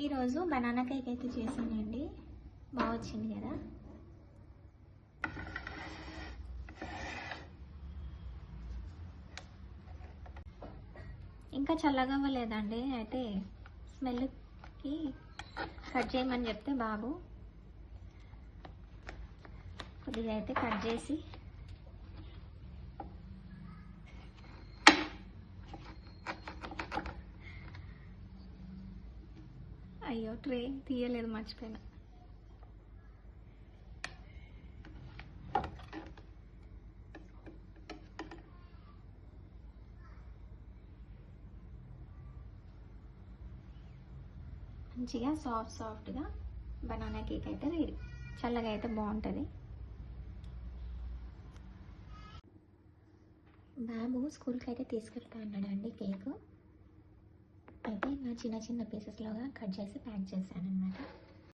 ఈరోజు banana cake అయితే చేశానండి. బాగా వచ్చింది కదా. ఇంకా చల్లగా అవ్వలేదండి. అయితే స్మెల్కి కట్ చేయమని చెప్తే బాబు కొద్దిగా అయితే కట్ చేసి అయ్యో ట్రే తీయలేదు, మర్చిపోయినా. మంచిగా సాఫ్ట్గా బనానా కేక్ అయితే రెడీ. చల్లగా అయితే బాగుంటుంది. బాబు స్కూల్కి అయితే తీసుకెళ్తా అన్నాడండి కేక్. అయితే నా చిన్న చిన్న పీసెస్లోగా కట్ చేసి ప్యాక్ చేశాను అనమాట.